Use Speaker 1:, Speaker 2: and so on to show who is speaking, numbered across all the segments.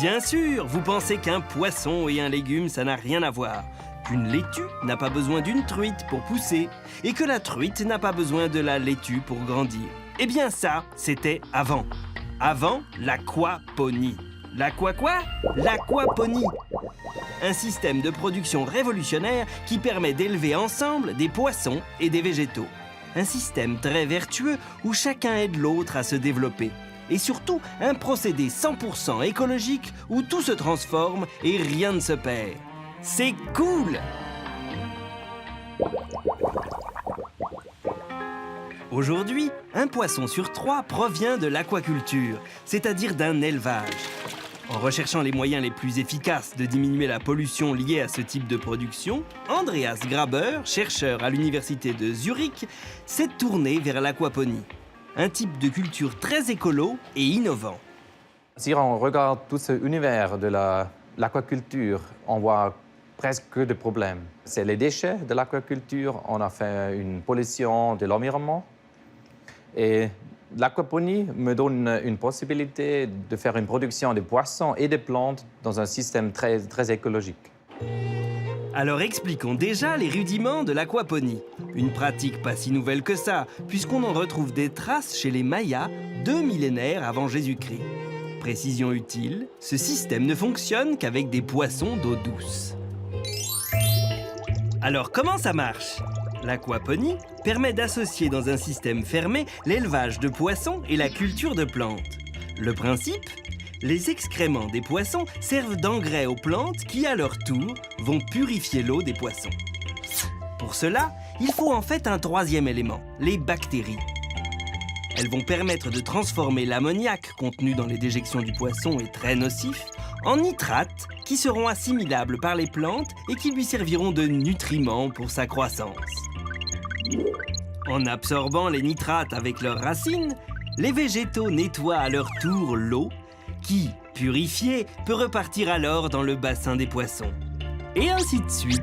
Speaker 1: Bien sûr, vous pensez qu'un poisson et un légume, ça n'a rien à voir. Qu'une laitue n'a pas besoin d'une truite pour pousser et que la truite n'a pas besoin de la laitue pour grandir. Eh bien ça, c'était avant. Avant l'aquaponie. Quoi? L'aquaponie. Un système de production révolutionnaire qui permet d'élever ensemble des poissons et des végétaux. Un système très vertueux où chacun aide l'autre à se développer. Et surtout, un procédé 100% écologique où tout se transforme et rien ne se perd. C'est cool! Aujourd'hui, un poisson sur 3 provient de l'aquaculture, c'est-à-dire d'un élevage. En recherchant les moyens les plus efficaces de diminuer la pollution liée à ce type de production, Andreas Graber, chercheur à l'université de Zurich, s'est tourné vers l'aquaponie. Un type de culture très écolo et innovant.
Speaker 2: Si on regarde tout ce univers de l'aquaculture, on voit presque que des problèmes. C'est les déchets de l'aquaculture, on a fait une pollution de l'environnement. Et l'aquaponie me donne une possibilité de faire une production de poissons et de plantes dans un système très écologique.
Speaker 1: Alors expliquons déjà les rudiments de l'aquaponie. Une pratique pas si nouvelle que ça, puisqu'on en retrouve des traces chez les Mayas 2 millénaires avant Jésus-Christ. Précision utile, ce système ne fonctionne qu'avec des poissons d'eau douce. Alors comment ça marche? L'aquaponie permet d'associer dans un système fermé l'élevage de poissons et la culture de plantes. Le principe? Les excréments des poissons servent d'engrais aux plantes qui, à leur tour, vont purifier l'eau des poissons. Pour cela, il faut en fait un troisième élément, les bactéries. Elles vont permettre de transformer l'ammoniac contenu dans les déjections du poisson et très nocif en nitrates qui seront assimilables par les plantes et qui lui serviront de nutriments pour sa croissance. En absorbant les nitrates avec leurs racines, les végétaux nettoient à leur tour l'eau qui, purifiée, peut repartir alors dans le bassin des poissons. Et ainsi de suite.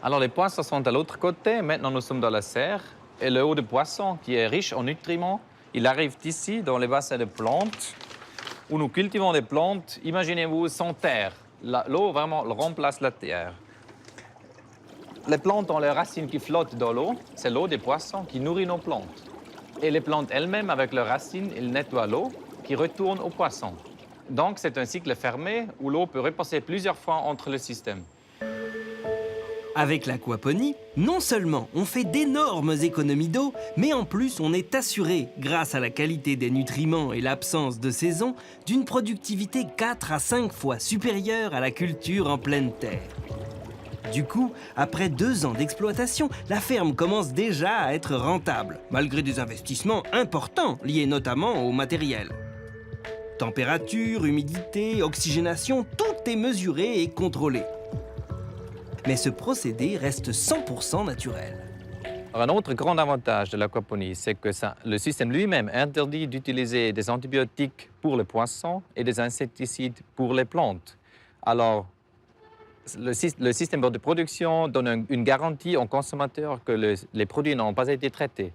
Speaker 2: Alors les poissons sont de l'autre côté, maintenant nous sommes dans la serre. Et le eau de poisson, qui est riche en nutriments, il arrive ici, dans les bassins de plantes, où nous cultivons des plantes, imaginez-vous, sans terre. L'eau vraiment remplace la terre. Les plantes ont les racines qui flottent dans l'eau, c'est l'eau des poissons qui nourrit nos plantes. Et les plantes elles-mêmes, avec leurs racines, elles nettoient l'eau qui retourne aux poissons. Donc c'est un cycle fermé où l'eau peut repasser plusieurs fois entre les systèmes.
Speaker 1: Avec l'aquaponie, non seulement on fait d'énormes économies d'eau, mais en plus on est assuré, grâce à la qualité des nutriments et l'absence de saison, d'une productivité 4 à 5 fois supérieure à la culture en pleine terre. Du coup, après 2 ans d'exploitation, la ferme commence déjà à être rentable, malgré des investissements importants liés notamment au matériel. Température, humidité, oxygénation, tout est mesuré et contrôlé. Mais ce procédé reste 100% naturel.
Speaker 2: Alors, un autre grand avantage de l'aquaponie, c'est que le système lui-même interdit d'utiliser des antibiotiques pour les poissons et des insecticides pour les plantes. Alors, le système de production donne une garantie aux consommateurs que les produits n'ont pas été traités.